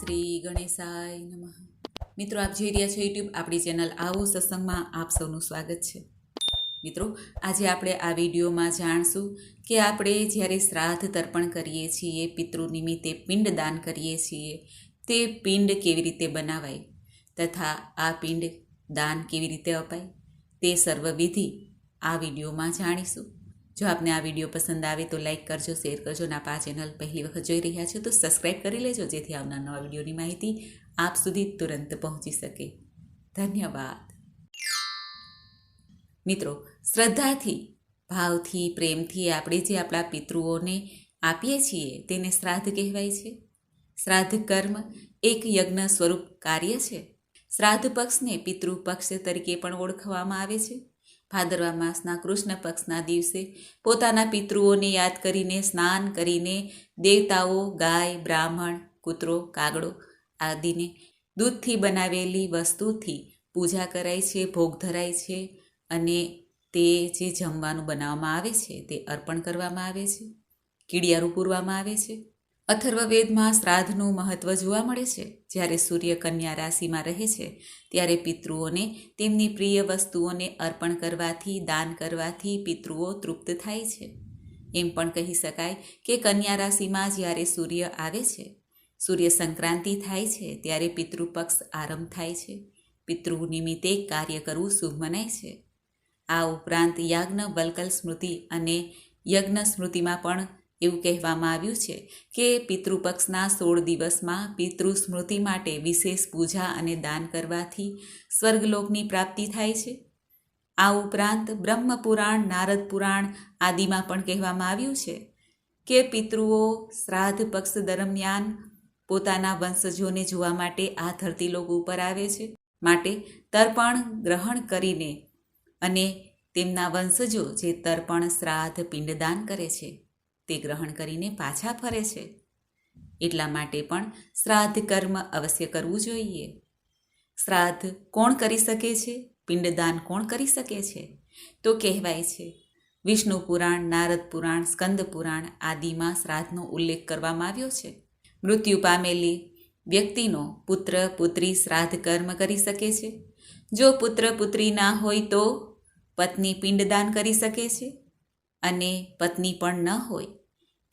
શ્રી ગણેશાય નમઃ. મિત્રો, આપ જોઈ રહ્યા છો યુટ્યુબ આપણી ચેનલ આવો સત્સંગમાં આપ સૌનું સ્વાગત છે. મિત્રો, આજે આપણે આ વિડીયોમાં જાણશું કે આપણે જ્યારે શ્રાદ્ધ તર્પણ કરીએ છીએ, પિતૃ નિમિત્તે પિંડદાન કરીએ છીએ, તે પિંડ કેવી રીતે બનાવાય તથા આ પિંડ દાન કેવી રીતે અપાય તે સર્વવિધિ આ વિડીયોમાં જાણીશું. જો આપને આ વિડીયો પસંદ આવે તો લાઇક કરજો, શેર કરજો અને આપ આ ચેનલ પહેલી વખત જોઈ રહ્યા છો તો સબસ્ક્રાઈબ કરી લેજો, જેથી આવનાર નવા વિડીયોની માહિતી આપ સુધી તુરંત પહોંચી શકે. ધન્યવાદ. મિત્રો, શ્રદ્ધાથી, ભાવથી, પ્રેમથી આપણે જે આપણા પિતૃઓને આપીએ છીએ તેને શ્રાદ્ધ કહેવાય છે. શ્રાદ્ધ કર્મ એક યજ્ઞ સ્વરૂપ કાર્ય છે. શ્રાદ્ધ પક્ષને પિતૃ પક્ષ તરીકે પણ ઓળખવામાં આવે છે. ભાદરવા માસના કૃષ્ણ પક્ષના દિવસે પોતાના પિતૃઓને યાદ કરીને સ્નાન કરીને દેવતાઓ, ગાય, બ્રાહ્મણ, કૂતરો, કાગડો આદિને દૂધથી બનાવેલી વસ્તુથી પૂજા કરાય છે, ભોગ ધરાય છે અને તે જે જમવાનું બનાવવામાં આવે છે તે અર્પણ કરવામાં આવે છે, કીડિયારું પૂરવામાં આવે છે. અથર્વવેદમાં શ્રાદ્ધનું મહત્વ જોવા મળે છે. જ્યારે સૂર્ય કન્યા રાશિમાં રહે છે ત્યારે પિતૃઓને તેમની પ્રિય વસ્તુઓને અર્પણ કરવાથી, દાન કરવાથી પિતૃઓ તૃપ્ત થાય છે. એમ પણ કહી શકાય કે કન્યા રાશિમાં જ્યારે સૂર્ય આવે છે, સૂર્ય સંક્રાંતિ થાય છે ત્યારે પિતૃપક્ષ આરંભ થાય છે. પિતૃ નિમિત્તે કાર્ય કરવું શુભ મનાય છે. આ ઉપરાંત યાજ્ઞવલ્ક્ય સ્મૃતિ અને યજ્ઞ સ્મૃતિમાં પણ એવું કહેવામાં આવ્યું છે કે પિતૃપક્ષના 16 દિવસમાં પિતૃ સ્મૃતિ માટે વિશેષ પૂજા અને દાન કરવાથી સ્વર્ગલોકની પ્રાપ્તિ થાય છે. આ ઉપરાંત બ્રહ્મપુરાણ, નારદ પુરાણ આદિમાં પણ કહેવામાં આવ્યું છે કે પિતૃઓ શ્રાદ્ધ પક્ષ દરમિયાન પોતાના વંશજોને જોવા માટે આ ધરતીલોક ઉપર આવે છે. માટે તર્પણ ગ્રહણ કરીને અને તેમના વંશજો જે તર્પણ, શ્રાદ્ધ, પિંડદાન કરે છે તે ગ્રહણ કરીને પાછા ફરે છે. એટલા માટે પણ શ્રાદ્ધ કર્મ અવશ્ય કરવું જોઈએ. શ્રાદ્ધ કોણ કરી શકે છે? પિંડદાન કોણ કરી શકે છે? તો કહેવાય છે વિષ્ણુ પુરાણ, નારદ પુરાણ, સ્કંદ પુરાણ આદિમાં શ્રાદ્ધનો ઉલ્લેખ કરવામાં આવ્યો છે. મૃત્યુ પામેલી વ્યક્તિનો પુત્ર પુત્રી શ્રાદ્ધ કર્મ કરી શકે છે. જો પુત્ર પુત્રી ના હોય તો પત્ની પિંડદાન કરી શકે છે અને પત્ની પણ ન હોય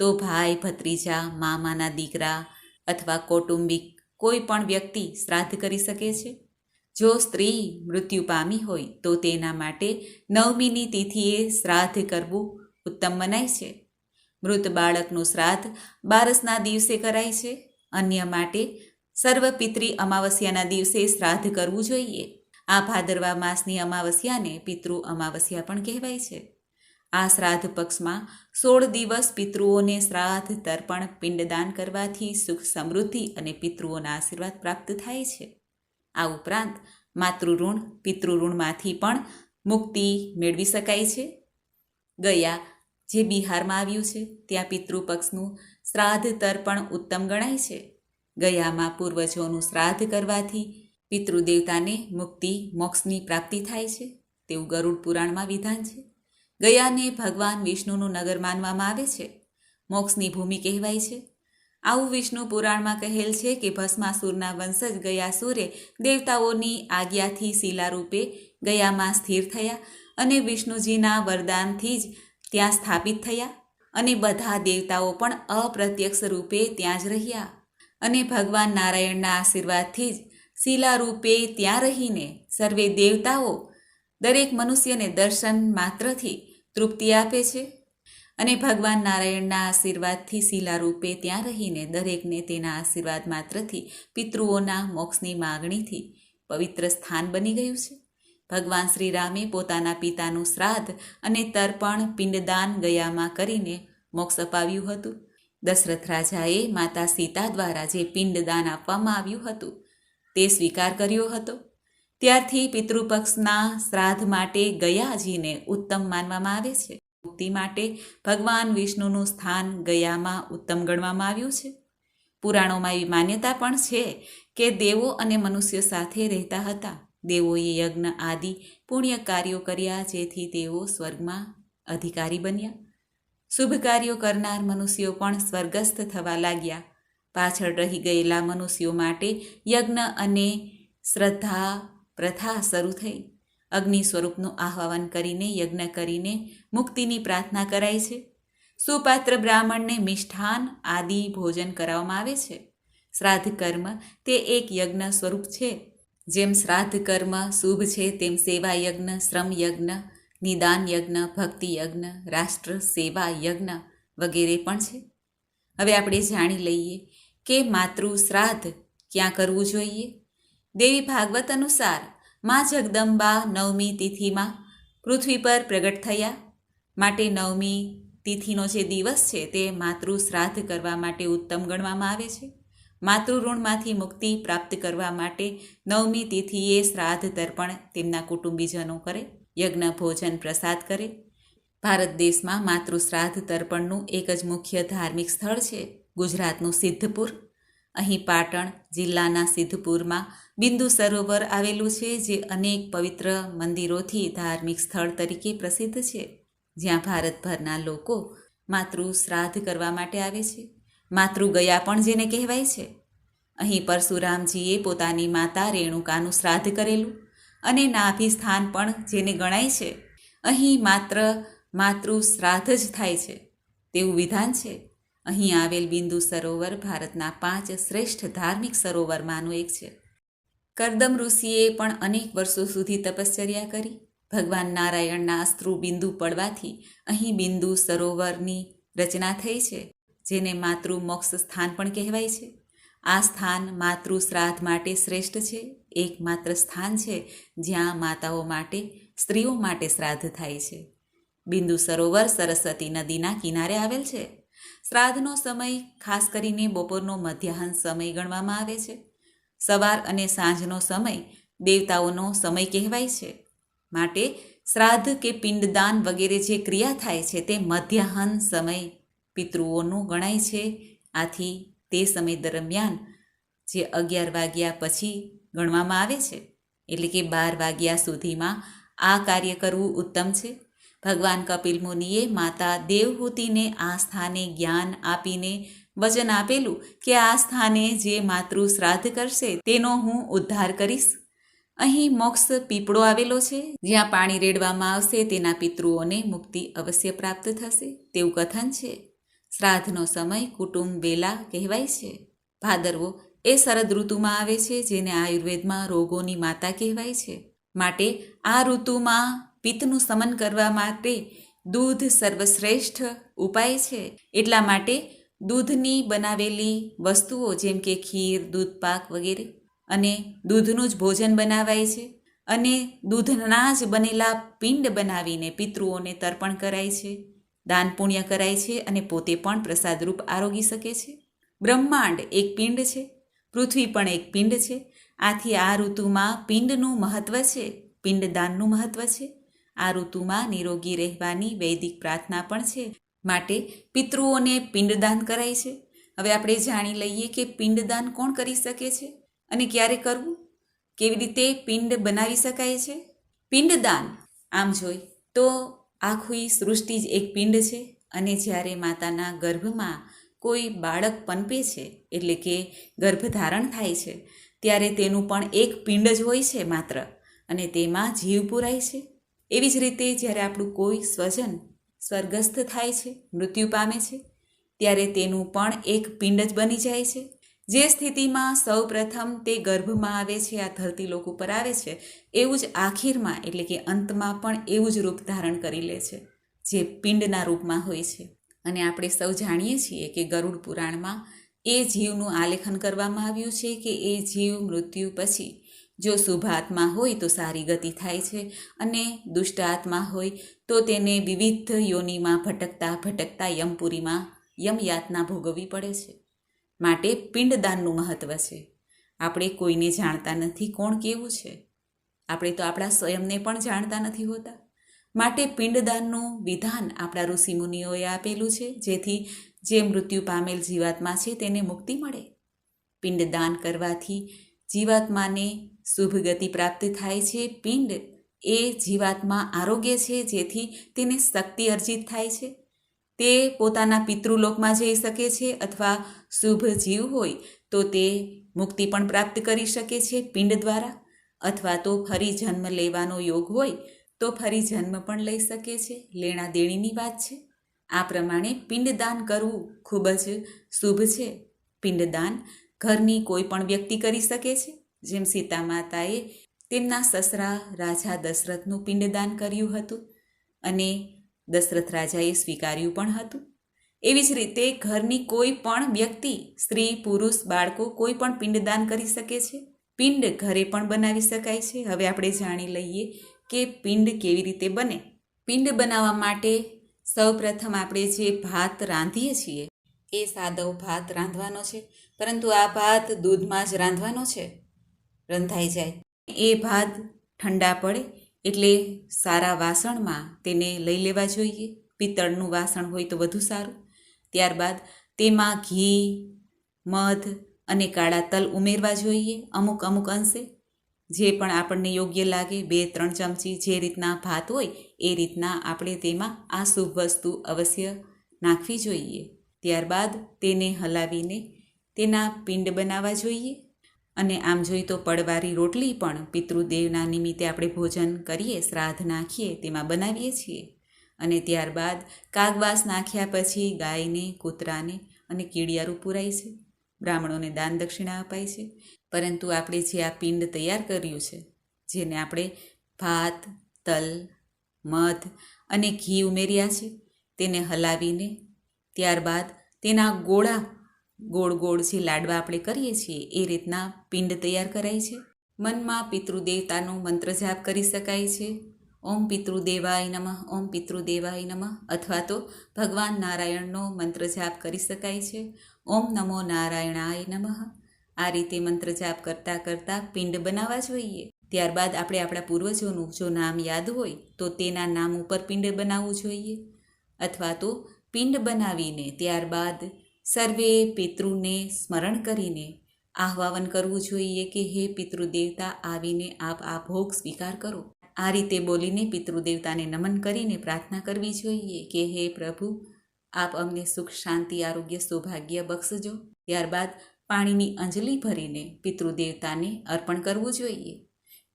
તો ભાઈ, ભત્રીજા, મામાના દીકરા અથવા કૌટુંબિક કોઈ પણ વ્યક્તિ શ્રાદ્ધ કરી શકે છે. જો સ્ત્રી મૃત્યુ પામી હોય તો તેના માટે 9મીની તિથિએ શ્રાદ્ધ કરવું ઉત્તમ મનાય છે. મૃત બાળકનું શ્રાદ્ધ 12ના દિવસે કરાય છે. અન્ય માટે સર્વપિતૃ અમાવસ્યાના દિવસે શ્રાદ્ધ કરવું જોઈએ. આ ભાદરવા માસની અમાવસ્યાને પિતૃ અમાવસ્યા પણ કહેવાય છે. આ શ્રાદ્ધ પક્ષમાં 16 દિવસ પિતૃઓને શ્રાદ્ધ, તર્પણ, પિંડદાન કરવાથી સુખ, સમૃદ્ધિ અને પિતૃઓના આશીર્વાદ પ્રાપ્ત થાય છે. આ ઉપરાંત માતૃઋણ, પિતૃઋણમાંથી પણ મુક્તિ મેળવી શકાય છે. ગયા જે બિહારમાં આવ્યું છે ત્યાં પિતૃપક્ષનું શ્રાદ્ધ તર્પણ ઉત્તમ ગણાય છે. ગયામાં પૂર્વજોનું શ્રાદ્ધ કરવાથી પિતૃદેવતાને મુક્તિ, મોક્ષની પ્રાપ્તિ થાય છે તેવું ગરુડ પુરાણમાં વિધાન છે. ગયાને ભગવાન વિષ્ણુનું નગર માનવામાં આવે છે. મોક્ષની ભૂમિ કહેવાય છે. આવું વિષ્ણુ પુરાણમાં કહેલ છે કે ભસ્માસુરના વંશજ ગયાસુરે દેવતાઓની આજ્ઞાથી શિલારૂપે ગયામાં સ્થિર થયા અને વિષ્ણુજીના વરદાનથી જ ત્યાં સ્થાપિત થયા અને બધા દેવતાઓ પણ અપ્રત્યક્ષ રૂપે ત્યાં જ રહ્યા અને ભગવાન નારાયણના આશીર્વાદથી જ શિલારૂપે ત્યાં રહીને સર્વે દેવતાઓ દરેક મનુષ્યને દર્શન માત્રથી તૃપ્તિ આપે છે અને ભગવાન નારાયણના આશીર્વાદથી શિલારૂપે ત્યાં રહીને દરેકને તેના આશીર્વાદ માત્રથી પિતૃઓના મોક્ષની માગણીથી પવિત્ર સ્થાન બની ગયું છે. ભગવાન શ્રીરામે પોતાના પિતાનું શ્રાદ્ધ અને તર્પણ, પિંડદાન ગયામાં કરીને મોક્ષ અપાવ્યું હતું. દશરથ રાજાએ માતા સીતા દ્વારા જે પિંડદાન આપવામાં આવ્યું હતું તે સ્વીકાર કર્યો હતો. ત્યારથી પિતૃપક્ષના શ્રાદ્ધ માટે ગયાજીને ઉત્તમ માનવામાં આવે છે. મુક્તિ માટે ભગવાન વિષ્ણુનું સ્થાન ગયામાં ઉત્તમ ગણવામાં આવ્યું છે. પુરાણોમાં એવી માન્યતા પણ છે કે દેવો અને મનુષ્ય સાથે રહેતા હતા. દેવોએ યજ્ઞ આદિ પુણ્ય કાર્યો કર્યા જેથી તેઓ સ્વર્ગમાં અધિકારી બન્યા. શુભ કાર્યો કરનાર મનુષ્યો પણ સ્વર્ગસ્થ થવા લાગ્યા. પાછળ રહી ગયેલા મનુષ્યો માટે યજ્ઞ અને શ્રદ્ધા પ્રથા શરૂ થઈ. અગ્નિ સ્વરૂપનું આહ્વાન કરીને યજ્ઞ કરીને મુક્તિની પ્રાર્થના કરાય છે. સુપાત્ર બ્રાહ્મણને મિષ્ઠાન આદિ ભોજન કરાવવામાં આવે છે. શ્રાદ્ધ કર્મ તે એક યજ્ઞ સ્વરૂપ છે. જેમ શ્રાદ્ધ કર્મ શુભ છે, તેમ સેવા યજ્ઞ, શ્રમ યજ્ઞ, નિદાન યજ્ઞ, ભક્તિ યજ્ઞ, રાષ્ટ્ર સેવા યજ્ઞ વગેરે પણ છે. હવે આપણે જાણી લઈએ કે માતૃ શ્રાદ્ધ ક્યાં કરવું જોઈએ. દેવી ભાગવત અનુસાર મા જગદંબા 9મી તિથિમાં પૃથ્વી પર પ્રગટ થયા માટે 9મી તિથિનો જે દિવસ છે તે માતૃ શ્રાદ્ધ કરવા માટે ઉત્તમ ગણવામાં આવે છે. માતૃઋણમાંથી મુક્તિ પ્રાપ્ત કરવા માટે 9મી તિથિએ શ્રાદ્ધ તર્પણ તેમના કુટુંબીજનો કરે, યજ્ઞ ભોજન પ્રસાદ કરે. ભારત દેશમાં માતૃ શ્રાદ્ધ તર્પણનું એક જ મુખ્ય ધાર્મિક સ્થળ છે ગુજરાતનું સિદ્ધપુર. અહીં પાટણ જિલ્લાના સિદ્ધપુરમાં બિંદુ સરોવર આવેલું છે, જે અનેક પવિત્ર મંદિરોથી ધાર્મિક સ્થળ તરીકે પ્રસિદ્ધ છે, જ્યાં ભારતભરના લોકો માતૃ શ્રાદ્ધ કરવા માટે આવે છે. માતૃ ગયા પણ જેને કહેવાય છે. અહીં પરશુરામજીએ પોતાની માતા રેણુકાનું શ્રાદ્ધ કરેલું અને નાભી સ્થાન પણ જેને ગણાય છે. અહીં માત્ર માતૃ શ્રાદ્ધ જ થાય છે તેવું વિધાન છે. અહીં આવેલ બિંદુ સરોવર ભારતના 5 શ્રેષ્ઠ ધાર્મિક સરોવરમાંનું એક છે. કરદમ ઋષિએ પણ અનેક વર્ષો સુધી તપશ્ચર્યા કરી. ભગવાન નારાયણના અશ્રુ બિંદુ પડવાથી અહીં બિંદુ સરોવરની રચના થઈ છે, જેને માતૃ મોક્ષ સ્થાન પણ કહેવાય છે. આ સ્થાન માતૃ શ્રાદ્ધ માટે શ્રેષ્ઠ છે. એકમાત્ર સ્થાન છે જ્યાં માતાઓ માટે, સ્ત્રીઓ માટે શ્રાદ્ધ થાય છે. બિંદુ સરોવર સરસ્વતી નદીના કિનારે આવેલ છે. શ્રાદ્ધનો સમય ખાસ કરીને બપોરનો મધ્યાહન સમય ગણવામાં આવે છે. સવાર અને સાંજનો સમય દેવતાઓનો સમય કહેવાય છે. માટે શ્રાદ્ધ કે પિંડદાન વગેરે જે ક્રિયા થાય છે તે મધ્યાહન સમય પિતૃઓનું ગણાય છે. આથી તે સમય દરમિયાન જે 11 વાગ્યા પછી ગણવામાં આવે છે, એટલે કે 12 વાગ્યા સુધીમાં આ કાર્ય કરવું ઉત્તમ છે. ભગવાન કપિલ મુનિએ માતા દેવહૂતિને આ સ્થાને જ્ઞાન આપીને વચન આપેલું કે આ સ્થાને જે માતૃ શ્રાદ્ધ કરશે તેનો હું ઉદ્ધાર કરીશ. અહીં મોક્ષ પીપળો આવેલો છે, જ્યાં પાણી રેડવામાં આવશે તેના પિતૃઓને મુક્તિ અવશ્ય પ્રાપ્ત થશે તેવું કથન છે. શ્રાદ્ધનો સમય કુટુંબ વેલા કહેવાય છે. ભાદરવો એ શરદ ઋતુમાં આવે છે, જેને આયુર્વેદમાં રોગોની માતા કહેવાય છે. માટે આ ઋતુમાં પિત્તનું શમન કરવા માટે દૂધ સર્વશ્રેષ્ઠ ઉપાય છે. એટલા માટે દૂધની બનાવેલી વસ્તુઓ જેમ કે ખીર, દૂધપાક વગેરે અને દૂધનું જ ભોજન બનાવાય છે. અને દૂધના જ બનેલા પિંડ બનાવીને પિતૃઓને તર્પણ કરાય છે, દાન પુણ્ય કરાય છે અને પોતે પણ પ્રસાદરૂપ આરોગી શકે છે. બ્રહ્માંડ એક પિંડ છે, પૃથ્વી પણ એક પિંડ છે. આથી આ ઋતુમાં પિંડનું મહત્વ છે, પિંડદાનનું મહત્વ છે. આ ઋતુમાં નિરોગી રહેવાની વૈદિક પ્રાર્થના પણ છે. માટે પિતૃઓને પિંડદાન કરાય છે. હવે આપણે જાણી લઈએ કે પિંડદાન કોણ કરી શકે છે અને ક્યારે કરવું, કેવી રીતે પિંડ બનાવી શકાય છે. પિંડદાન આમ જોઈ તો આખી સૃષ્ટિ જ એક પિંડ છે. અને જ્યારે માતાના ગર્ભમાં કોઈ બાળક પનપે છે, એટલે કે ગર્ભધારણ થાય છે, ત્યારે તેનું પણ એક પિંડ જ હોય છે માત્ર, અને તેમાં જીવ પુરાય છે. એવી જ રીતે જ્યારે આપણું કોઈ સ્વજન સ્વર્ગસ્થ થાય છે, મૃત્યુ પામે છે, ત્યારે તેનું પણ એક પિંડ જ બની જાય છે. જે સ્થિતિમાં સૌ પ્રથમ તે ગર્ભમાં આવે છે, આ ધરતી લોક ઉપર આવે છે, એવું જ આખીરમાં એટલે કે અંતમાં પણ એવું જ રૂપ ધારણ કરી લે છે, જે પિંડના રૂપમાં હોય છે. અને આપણે સૌ જાણીએ છીએ કે ગરુડ પુરાણમાં એ જીવનું આલેખન કરવામાં આવ્યું છે કે એ જીવ મૃત્યુ પછી જો શુભ આત્મા હોય તો સારી ગતિ થાય છે, અને દુષ્ટ આત્મા હોય તો તેને વિવિધ યોનિમાં ભટકતા ભટકતા યમપુરીમાં યમયાતના ભોગવવી પડે છે. માટે પિંડદાનનું મહત્વ છે. આપણે કોઈને જાણતા નથી કોણ કેવું છે. આપણે તો આપણા સ્વયંને પણ જાણતા નથી હોતા. માટે પિંડદાનનું વિધાન આપણા ઋષિમુનિઓએ આપેલું છે, જેથી જે મૃત્યુ પામેલ જીવાત્મા છે તેને મુક્તિ મળે. પિંડદાન કરવાથી જીવાત્માને શુભ ગતિ પ્રાપ્ત થાય છે. પિંડ એ જીવાત્મા આરોગ્ય છે, જેથી તેને શક્તિ અર્જિત થાય છે. તે પોતાના પિતૃલોકમાં જઈ શકે છે, અથવા શુભ જીવ હોય તો તે મુક્તિ પણ પ્રાપ્ત કરી શકે છે પિંડ દ્વારા, અથવા તો ફરી જન્મ લેવાનો યોગ હોય તો ફરી જન્મ પણ લઈ શકે છે. લેણા દેણીની વાત છે. આ પ્રમાણે પિંડદાન કરવું ખૂબ જ શુભ છે. પિંડદાન ઘરની કોઈ પણ વ્યક્તિ કરી શકે છે. જેમ સીતા માતાએ તેમના સસરા રાજા દશરથનું પિંડદાન કર્યું હતું અને દશરથ રાજાએ સ્વીકાર્યું પણ હતું. એવી જ રીતે ઘરની કોઈ પણ વ્યક્તિ, સ્ત્રી, પુરુષ, બાળકો કોઈ પણ પિંડદાન કરી શકે છે. પિંડ ઘરે પણ બનાવી શકાય છે. હવે આપણે જાણી લઈએ કે પિંડ કેવી રીતે બને. પિંડ બનાવવા માટે સૌપ્રથમ આપણે જે ભાત રાંધીએ છીએ એ સાદો ભાત રાંધવાનો છે, પરંતુ આ ભાત દૂધમાં જ રાંધવાનો છે. રંધાઈ જાય એ ભાત ઠંડા પડે એટલે સારા વાસણમાં તેને લઈ લેવા જોઈએ. પિત્તળનું વાસણ હોય તો વધુ સારું. ત્યારબાદ તેમાં ઘી, મધ અને કાળા તલ ઉમેરવા જોઈએ. અમુક અમુક અંશે જે પણ આપણને યોગ્ય લાગે, 2-3 ચમચી જે રીતના ભાત હોય એ રીતના આપણે તેમાં આ શુભ વસ્તુ અવશ્ય નાખવી જોઈએ. ત્યારબાદ તેને હલાવીને તેના પિંડ બનાવવા જોઈએ. અને આમ જોઈએ તો પડવારી રોટલી પણ પિતૃદેવના નિમિત્તે આપણે ભોજન કરીએ, શ્રાદ્ધ નાખીએ તેમાં બનાવીએ છીએ. અને ત્યારબાદ કાગવાસ નાખ્યા પછી ગાયને, કૂતરાને અને કીડિયારું પૂરાય છે. બ્રાહ્મણોને દાન દક્ષિણા અપાય છે. પરંતુ આપણે જે આ પિંડ તૈયાર કર્યું છે, જેને આપણે ભાત, તલ, મધ અને ઘી ઉમેર્યા છે, તેને હલાવીને ત્યારબાદ તેના ગોળ ગોળ જે લાડવા આપણે કરીએ છીએ એ રીતના પિંડ તૈયાર કરાય છે. મનમાં પિતૃદેવતાનો મંત્ર જાપ કરી શકાય છે. ઓમ પિતૃદેવાય નમઃ, ઓમ પિતૃદેવાય નમઃ, અથવા તો ભગવાન નારાયણનો મંત્ર જાપ કરી શકાય છે. ઓમ નમો નારાયણાય નમઃ. આ રીતે મંત્ર જાપ કરતાં કરતાં પિંડ બનાવવા જોઈએ. ત્યારબાદ આપણે આપણા પૂર્વજોનું જો નામ યાદ હોય તો તેના નામ ઉપર પિંડ બનાવવું જોઈએ. અથવા તો પિંડ બનાવીને ત્યારબાદ સર્વે પિતૃને સ્મરણ કરીને આહ્વાન કરવું જોઈએ કે હે પિતૃદેવતા, આવીને આપ આ ભોગ સ્વીકાર કરો. આ રીતે બોલીને પિતૃદેવતાને નમન કરીને પ્રાર્થના કરવી જોઈએ કે હે પ્રભુ, આપ અમને સુખ, શાંતિ, આરોગ્ય, સૌભાગ્ય બક્ષજો. ત્યારબાદ પાણીની અંજલિ ભરીને પિતૃદેવતાને અર્પણ કરવું જોઈએ.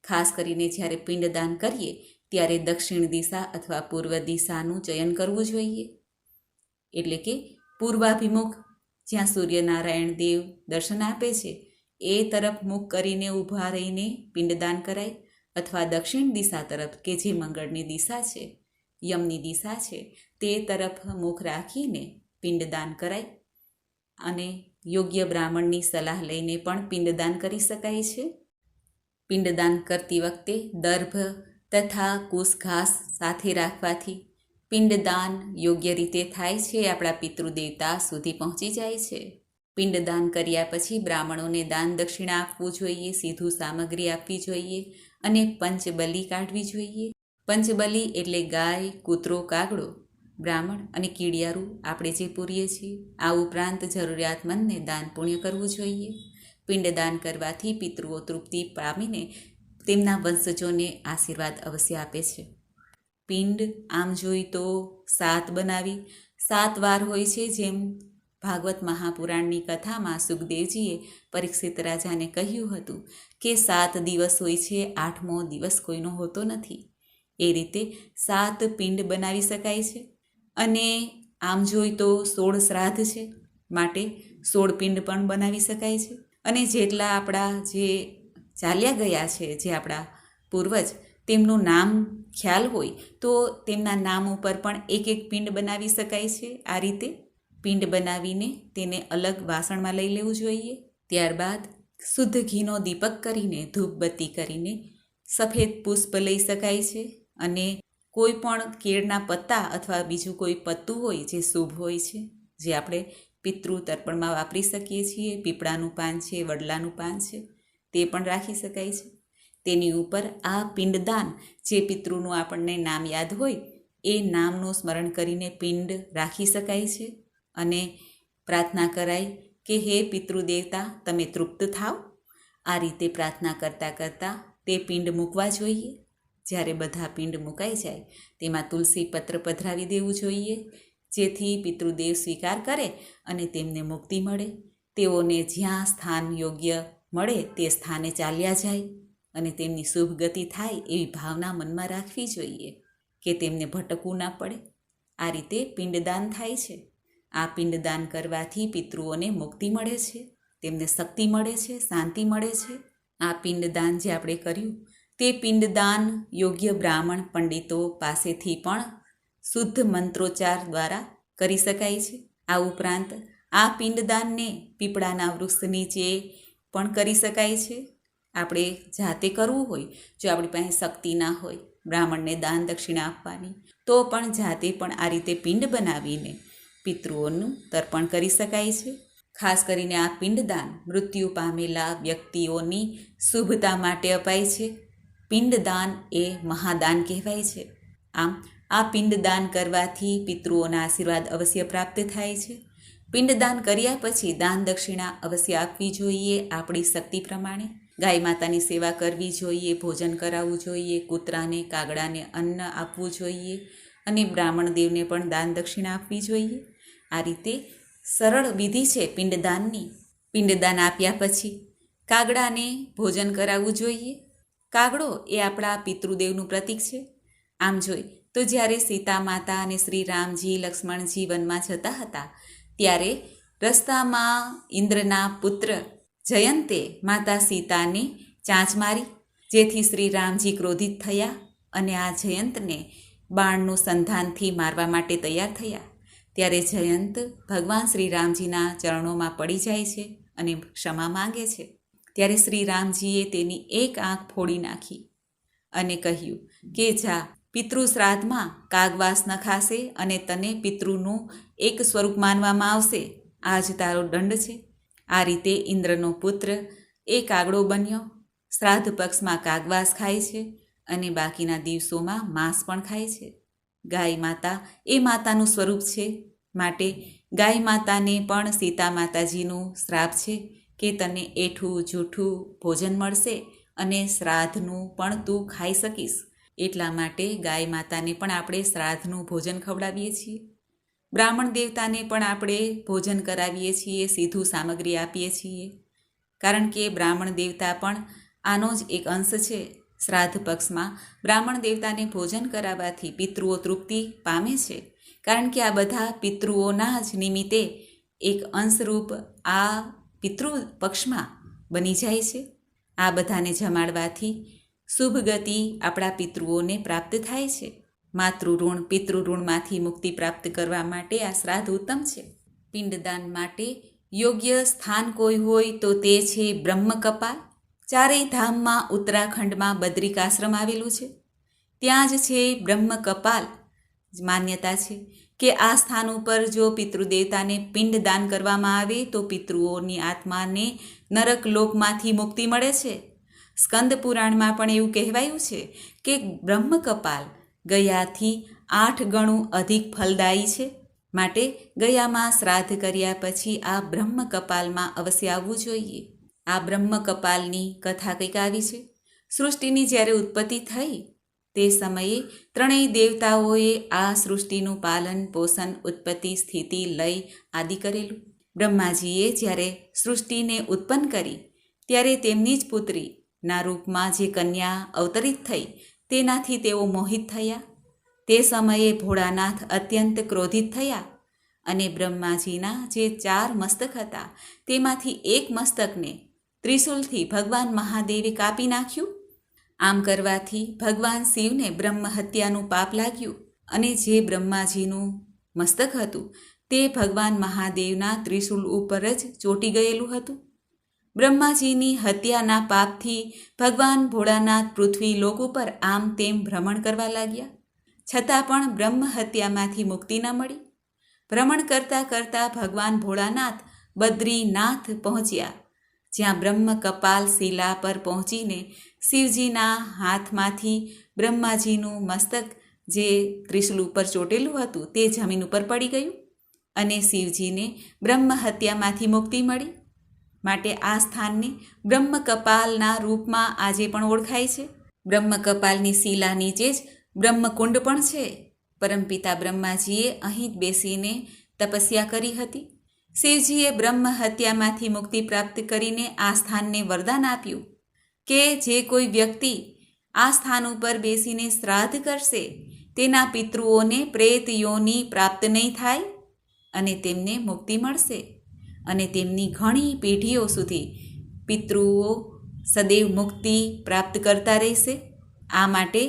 ખાસ કરીને જ્યારે પિંડદાન કરીએ ત્યારે દક્ષિણ દિશા અથવા પૂર્વ દિશાનું ચયન કરવું જોઈએ. એટલે કે પૂર્વાભિમુખ, જ્યાં સૂર્યનારાયણ દેવ દર્શન આપે છે એ તરફ મુખ કરીને ઊભા રહીને પિંડદાન કરાય, અથવા દક્ષિણ દિશા તરફ કે જે મંગળની દિશા છે, યમની દિશા છે, તે તરફ મુખ રાખીને પિંડદાન કરાય. અને યોગ્ય બ્રાહ્મણની સલાહ લઈને પણ પિંડદાન કરી શકાય છે. પિંડદાન કરતી વખતે દર્ભ તથા કુશ ઘાસ સાથે રાખવાથી પિંડદાન યોગ્ય રીતે થાય છે, આપણા પિતૃદેવતા સુધી પહોંચી જાય છે. પિંડદાન કર્યા પછી બ્રાહ્મણોને દાન દક્ષિણા આપવું જોઈએ, સીધું સામગ્રી આપવી જોઈએ અને પંચબલી કાઢવી જોઈએ. પંચબલી એટલે ગાય, કૂતરો, કાગડો, બ્રાહ્મણ અને કીડિયારું આપણે જે પૂરીએ છીએ. આ ઉપરાંત જરૂરિયાતમંદને દાન પુણ્ય કરવું જોઈએ. પિંડદાન કરવાથી પિતૃઓ તૃપ્તિ પામીને તેમના વંશજોને આશીર્વાદ અવશ્ય આપે છે. પિંડ આમ જોઈ તો 7 બનાવી 7 વાર હોય છે. જેમ ભાગવત મહાપુરાણની કથામાં સુખદેવજીએ પરીક્ષિત રાજાને કહ્યું હતું કે 7 દિવસ હોય છે, 8મો દિવસ કોઈનો હોતો નથી. એ રીતે 7 પિંડ બનાવી શકાય છે. અને આમ જોઈ તો 16 શ્રાદ્ધ છે, માટે 16 પિંડ પણ બનાવી શકાય છે. અને જેટલા આપણા જે ચાલ્યા ગયા છે, જે આપણા પૂર્વજ, તેમનું નામ ખ્યાલ હોય તો તેમના નામ ઉપર પણ એક પિંડ બનાવી શકાય છે. આ રીતે પિંડ બનાવીને તેને અલગ વાસણમાં લઈ લેવું જોઈએ. ત્યારબાદ શુદ્ધ ઘીનો દીપક કરીને, ધૂપબત્તી કરીને સફેદ પુષ્પ લઈ શકાય છે. અને કોઈ પણ કેળના પત્તા અથવા બીજું કોઈ પત્તું હોય જે શુભ હોય છે, જે આપણે પિતૃ તર્પણમાં વાપરી શકીએ છીએ. પીપળાનું પાન છે, વડલાનું પાન છે, તે પણ રાખી શકાય છે. તેની ઉપર આ પિંડદાન, જે પિતૃનું આપણને નામ યાદ હોય એ નામનું સ્મરણ કરીને પિંડ રાખી શકાય છે. અને પ્રાર્થના કરાય કે હે પિતૃદેવતા, તમે તૃપ્ત થાવ. આ રીતે પ્રાર્થના કરતાં કરતાં તે પિંડ મૂકવા જોઈએ. જ્યારે બધા પિંડ મુકાઈ જાય તેમાં તુલસી પત્ર પધરાવી દેવું જોઈએ. જેથી પિતૃદેવ સ્વીકાર કરે અને તેમને મુક્તિ મળે. તેઓને જ્યાં સ્થાન યોગ્ય મળે તે સ્થાને ચાલ્યા જાય અને તેમની શુભ ગતિ થાય એવી ભાવના મનમાં રાખવી જોઈએ કે તેમને ભટકવું ના પડે. આ રીતે પિંડદાન થાય છે. આ પિંડદાન કરવાથી પિતૃઓને મુક્તિ મળે છે, તેમને શક્તિ મળે છે, શાંતિ મળે છે. આ પિંડદાન જે આપણે કર્યું તે પિંડદાન યોગ્ય બ્રાહ્મણ પંડિતો પાસેથી પણ શુદ્ધ મંત્રોચ્ચાર દ્વારા કરી શકાય છે. આ ઉપરાંત આ પિંડદાનને પીપળાના વૃક્ષ નીચે પણ કરી શકાય છે. આપણે જાતે કરવું હોય, જો આપણી પાસે શક્તિ ના હોય બ્રાહ્મણને દાન દક્ષિણા આપવાની, તો પણ જાતે પણ આ રીતે પિંડ બનાવીને પિતૃઓનું તર્પણ કરી શકાય છે. ખાસ કરીને આ પિંડદાન મૃત્યુ પામેલા વ્યક્તિઓની શુભતા માટે અપાય છે. પિંડદાન એ મહાદાન કહેવાય છે. આમ આ પિંડદાન કરવાથી પિતૃઓના આશીર્વાદ અવશ્ય પ્રાપ્ત થાય છે. પિંડદાન કર્યા પછી દાન દક્ષિણા અવશ્ય આપવી જોઈએ આપણી શક્તિ પ્રમાણે. ગાય માતાની સેવા કરવી જોઈએ, ભોજન કરાવવું જોઈએ, કૂતરાને કાગડાને અન્ન આપવું જોઈએ અને બ્રાહ્મણ દેવને પણ દાન દક્ષિણા આપવી જોઈએ. આ રીતે સરળ વિધિ છે પિંડદાનની. પિંડદાન આપ્યા પછી કાગડાને ભોજન કરાવવું જોઈએ. કાગડો એ આપણા પિતૃદેવનું પ્રતીક છે. આમ જોઈ તો જ્યારે સીતા માતા અને શ્રી રામજી લક્ષ્મણજી વનમાં જતા હતા ત્યારે રસ્તામાં ઇન્દ્રના પુત્ર જયંતે માતા સીતાને ચાંચ મારી, જેથી શ્રી રામજી ક્રોધિત થયા અને આ જયંતને બાણનું સંધાનથી મારવા માટે તૈયાર થયા. ત્યારે જયંત ભગવાન શ્રી રામજીના ચરણોમાં પડી જાય છે અને ક્ષમા માંગે છે. ત્યારે શ્રી રામજીએ તેની એક આંખ ફોડી નાખી અને કહ્યું કે જા, પિતૃ શ્રાદ્ધમાં કાગવાસ ન ખાશે અને તને પિતૃનું એક સ્વરૂપ માનવામાં આવશે. આ જ તારો દંડ છે. આ રીતે ઇન્દ્રનો પુત્ર એ કાગડો બન્યો. શ્રાદ્ધ પક્ષમાં કાગવાસ ખાય છે અને બાકીના દિવસોમાં માંસ પણ ખાય છે. ગાય માતા એ માતાનું સ્વરૂપ છે, માટે ગાય માતાને પણ સીતા માતાજીનું શ્રાપ છે કે તને એઠું જૂઠું ભોજન મળશે અને શ્રાદ્ધનું પણ તું ખાઈ શકીશ. એટલા માટે ગાય માતાને પણ આપણે શ્રાદ્ધનું ભોજન ખવડાવીએ છીએ. બ્રાહ્મણ દેવતાને પણ આપણે ભોજન કરાવીએ છીએ, સીધું સામગ્રી આપીએ છીએ, કારણ કે બ્રાહ્મણ દેવતા પણ આનો જ એક અંશ છે. શ્રાદ્ધ પક્ષમાં બ્રાહ્મણ દેવતાને ભોજન કરાવવાથી પિતૃઓ તૃપ્તિ પામે છે, કારણ કે આ બધા પિતૃઓના જ નિમિત્તે એક અંશરૂપ આ પિતૃ પક્ષમાં બની જાય છે. આ બધાને જમાડવાથી શુભ ગતિ આપણા પિતૃઓને પ્રાપ્ત થાય છે. માતૃઋણ પિતૃઋણમાંથી મુક્તિ પ્રાપ્ત કરવા માટે આ શ્રાદ્ધ ઉત્તમ છે. પિંડદાન માટે યોગ્ય સ્થાન કોઈ હોય તો તે છે બ્રહ્મકપાલ. ચારેય ધામમાં ઉત્તરાખંડમાં બદ્રિકાશ્રમ આવેલું છે. ત્યાં જ છે બ્રહ્મકપાલ. માન્યતા છે કે આ સ્થાન ઉપર જો પિતૃદેવતાને પિંડદાન કરવામાં આવે તો પિતૃઓની આત્માને નરક લોકમાંથી મુક્તિ મળે છે. સ્કંદ પુરાણમાં પણ એવું કહેવાયું છે કે બ્રહ્મકપાલ ગયાથી 8 ગણું અધિક ફલદાયી છે. માટે ગયામાં શ્રાદ્ધ કર્યા પછી આ બ્રહ્મકપાલમાં અવશ્ય આવવું જોઈએ. આ બ્રહ્મકપાલની કથા કંઈક આવી છે. સૃષ્ટિની જ્યારે ઉત્પત્તિ થઈ તે સમયે ત્રણેય દેવતાઓએ આ સૃષ્ટિનું પાલન પોષણ, ઉત્પત્તિ, સ્થિતિ, લય આદિ કરેલું. બ્રહ્માજીએ જ્યારે સૃષ્ટિને ઉત્પન્ન કરી ત્યારે તેમની જ પુત્રીના રૂપમાં જે કન્યા અવતરિત થઈ તેનાથી તેઓ મોહિત થયા. તે સમયે ભોળાનાથ અત્યંત ક્રોધિત થયા અને બ્રહ્માજીના જે 4 મસ્તક હતા તેમાંથી એક મસ્તકને ત્રિશૂલથી ભગવાન મહાદેવે કાપી નાખ્યું. આમ કરવાથી ભગવાન શિવને બ્રહ્મ હત્યાનું પાપ લાગ્યું અને જે બ્રહ્માજીનું મસ્તક હતું તે ભગવાન મહાદેવના ત્રિશૂલ ઉપર જ ચોંટી ગયેલું હતું. બ્રહ્માજીની હત્યાના પાપથી ભગવાન ભોળાનાથ પૃથ્વી લોક ઉપર આમ તેમ ભ્રમણ કરવા લાગ્યા. છતાં પણ બ્રહ્મ હત્યામાંથી મુક્તિ ન મળી. ભ્રમણ કરતાં કરતાં ભગવાન ભોળાનાથ બદ્રીનાથ પહોંચ્યા, જ્યાં બ્રહ્મ કપાલ શિલા પર પહોંચીને શિવજીના હાથમાંથી બ્રહ્માજીનું મસ્તક જે ત્રિશૂલ ઉપર ચોટેલું હતું તે જમીન ઉપર પડી ગયું અને શિવજીને બ્રહ્મ હત્યામાંથી મુક્તિ મળી. માટે આ સ્થાનને બ્રહ્મકપાલના રૂપમાં આજે પણ ઓળખાય છે. બ્રહ્મકપાલની શિલા નીચે જ બ્રહ્મકુંડ પણ છે. પરમપિતા બ્રહ્માજીએ અહીં જ બેસીને તપસ્યા કરી હતી. શિવજીએ બ્રહ્મ હત્યામાંથી મુક્તિ પ્રાપ્ત કરીને આ સ્થાનને વરદાન આપ્યું કે જે કોઈ વ્યક્તિ આ સ્થાન ઉપર બેસીને શ્રાદ્ધ કરશે તેના પિતૃઓને પ્રેત યોની પ્રાપ્ત નહીં થાય અને તેમને મુક્તિ મળશે અને તેમની ઘણી પેઢીઓ સુધી પિતૃઓ સદૈવ મુક્તિ પ્રાપ્ત કરતા રહેશે. આ માટે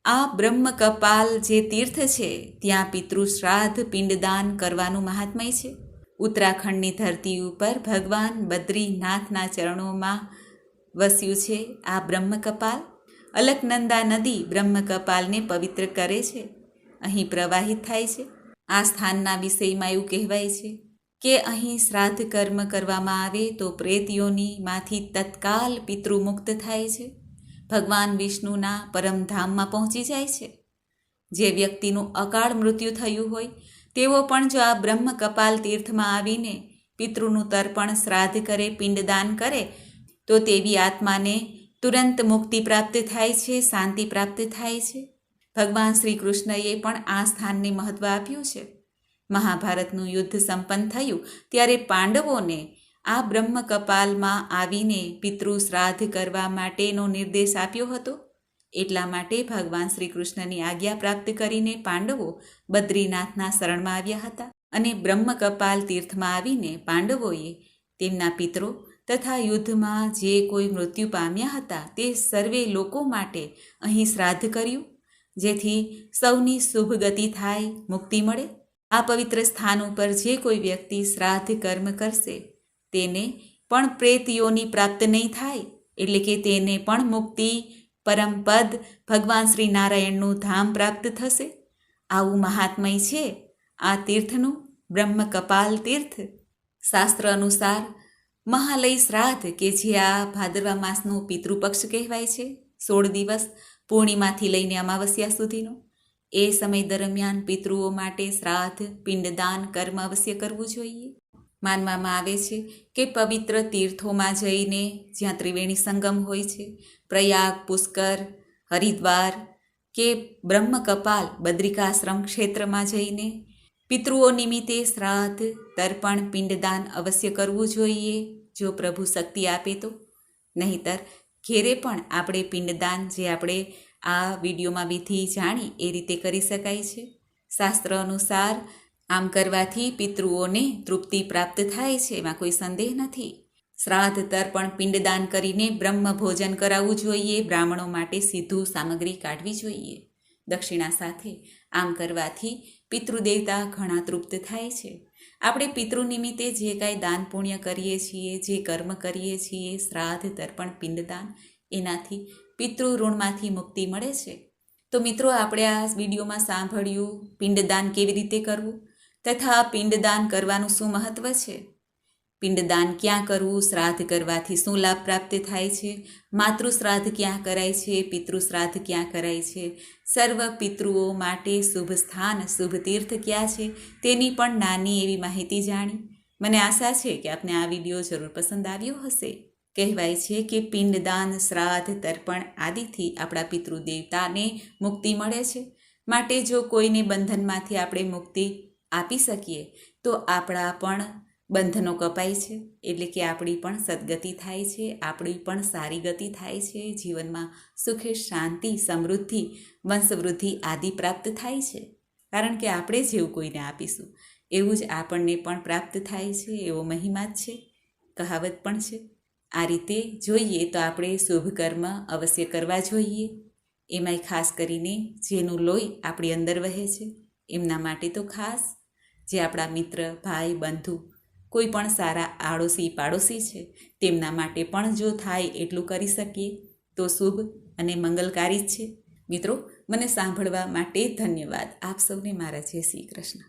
આ બ્રહ્મકપાલ જે તીર્થ છે ત્યાં પિતૃ શ્રાદ્ધ પિંડદાન કરવાનું મહાત્મય છે. ઉત્તરાખંડની ધરતી ઉપર ભગવાન બદ્રીનાથના ચરણોમાં વસ્યું છે આ બ્રહ્મકપાલ. અલકનંદા નદી બ્રહ્મકપાલને પવિત્ર કરે છે, અહીં પ્રવાહિત થાય છે. આ સ્થાનના વિષયમાં એવું કહેવાય છે કે અહીં શ્રાદ્ધ કર્મ કરવામાં આવે તો પ્રેતયોનીમાંથી તત્કાલ પિતૃમુક્ત થાય છે, ભગવાન વિષ્ણુના પરમધામમાં પહોંચી જાય છે. જે વ્યક્તિનું અકાળ મૃત્યુ થયું હોય તેઓ પણ જો આ બ્રહ્મકપાલ તીર્થમાં આવીને પિતૃનું તર્પણ શ્રાદ્ધ કરે, પિંડદાન કરે તો તેવી આત્માને તુરંત મુક્તિ પ્રાપ્ત થાય છે, શાંતિ પ્રાપ્ત થાય છે. ભગવાન શ્રી કૃષ્ણએ પણ આ સ્થાનને મહત્ત્વ આપ્યું છે. મહાભારતનું યુદ્ધ સંપન્ન થયું ત્યારે પાંડવોને આ બ્રહ્મકપાલમાં આવીને પિતૃ શ્રાદ્ધ કરવા માટેનો નિર્દેશ આપ્યો હતો. એટલા માટે ભગવાન શ્રી કૃષ્ણની આજ્ઞા પ્રાપ્ત કરીને પાંડવો બદ્રીનાથના શરણમાં આવ્યા હતા અને બ્રહ્મકપાલ તીર્થમાં આવીને પાંડવોએ તેમના પિતરો તથા યુદ્ધમાં જે કોઈ મૃત્યુ પામ્યા હતા તે સર્વે લોકો માટે અહીં શ્રાદ્ધ કર્યું, જેથી સૌની શુભ ગતિ થાય, મુક્તિ મળે. આ પવિત્ર સ્થાન ઉપર જે કોઈ વ્યક્તિ શ્રાદ્ધ કર્મ કરશે તેને પણ પ્રેતયોની પ્રાપ્ત નહીં થાય, એટલે કે તેને પણ મુક્તિ પરમપદ ભગવાન શ્રી નારાયણનું ધામ પ્રાપ્ત થશે. આવું મહાત્મય છે આ તીર્થનું, બ્રહ્મકપાલ તીર્થ. શાસ્ત્ર અનુસાર મહાલય શ્રાદ્ધ કે જે આ ભાદરવા માસનું પિતૃપક્ષ કહેવાય છે, 16 દિવસ પૂર્ણિમાથી લઈને અમાવસ્યા સુધીનો, એ સમય દરમિયાન પિતૃઓ માટે શ્રાદ્ધ પિંડદાન કર્મ અવશ્ય કરવું જોઈએ. માનવામાં આવે છે કે પવિત્ર તીર્થોમાં જઈને જ્યાં ત્રિવેણી સંગમ હોય છે, પ્રયાગ, પુષ્કર, હરિદ્વાર કે બ્રહ્મકપાલ બદ્રિકાશ્રમ ક્ષેત્રમાં જઈને પિતૃઓ નિમિત્તે શ્રાદ્ધ તર્પણ પિંડદાન અવશ્ય કરવું જોઈએ, જો પ્રભુ શક્તિ આપે તો. નહીંતર ઘેરે પણ આપણે પિંડદાન જે આપણે આ વિડીયોમાં વિધિ જાણી એ રીતે કરી શકાય છે. શાસ્ત્ર અનુસાર આમ કરવાથી પિતૃઓને તૃપ્તિ પ્રાપ્ત થાય છે, એમાં કોઈ સંદેહ નથી. શ્રાદ્ધ તર્પણ પિંડદાન કરીને બ્રહ્મ ભોજન કરાવવું જોઈએ, બ્રાહ્મણો માટે સીધું સામગ્રી કાઢવી જોઈએ દક્ષિણા સાથે. આમ કરવાથી પિતૃદેવતા ઘણા તૃપ્ત થાય છે. આપણે પિતૃ નિમિત્તે જે કાંઈ દાન પુણ્ય કરીએ છીએ, જે કર્મ કરીએ છીએ, શ્રાદ્ધ તર્પણ પિંડદાન, એનાથી પિતૃ ઋણમાંથી મુક્તિ મળે છે. તો મિત્રો, આપણે આ વિડીયોમાં સાંભળ્યું પિંડદાન કેવી રીતે કરવું તથા પિંડદાન કરવાનું શું મહત્ત્વ છે, પિંડદાન ક્યાં કરવું, શ્રાદ્ધ કરવાથી શું લાભ પ્રાપ્ત થાય છે, માતૃ શ્રાદ્ધ ક્યાં કરાય છે, પિતૃ શ્રાદ્ધ ક્યાં કરાય છે, સર્વ પિતૃઓ માટે શુભ સ્થાન શુભ તીર્થ ક્યાં છે, તેની પણ નાની એવી માહિતી જાણી. મને આશા છે કે આપને આ વિડીયો જરૂર પસંદ આવ્યો હશે. કહેવાય છે કે પિંડદાન શ્રાદ્ધ તર્પણ આદિથી આપણા પિતૃદેવતાને મુક્તિ મળે છે. માટે જો કોઈને બંધનમાંથી આપણે મુક્તિ આપી શકીએ તો આપણા પણ બંધનો કપાય છે, એટલે કે આપણી પણ સદગતિ થાય છે, આપણી પણ સારી ગતિ થાય છે, જીવનમાં સુખ શાંતિ સમૃદ્ધિ વંશવૃદ્ધિ આદિ પ્રાપ્ત થાય છે. કારણ કે આપણે જેવું કોઈને આપીશું એવું જ આપણને પણ પ્રાપ્ત થાય છે, એવો મહિમા જ છે, કહાવત પણ છે. આ રીતે જોઈએ તો આપણે શુભ કર્મ અવશ્ય કરવા જોઈએ. એમાંય ખાસ કરીને જેનું લોહી આપણી અંદર વહે છે એમના માટે તો ખાસ, જે આપણા મિત્ર ભાઈ બંધુ કોઈ પણ સારા આડોશી પાડોશી છે તેમના માટે પણ જો થાય એટલું કરી શકીએ તો શુભ અને મંગલકારી જ છે. મિત્રો, મને સાંભળવા માટે ધન્યવાદ. આપ સૌને મારા જય શ્રી કૃષ્ણ.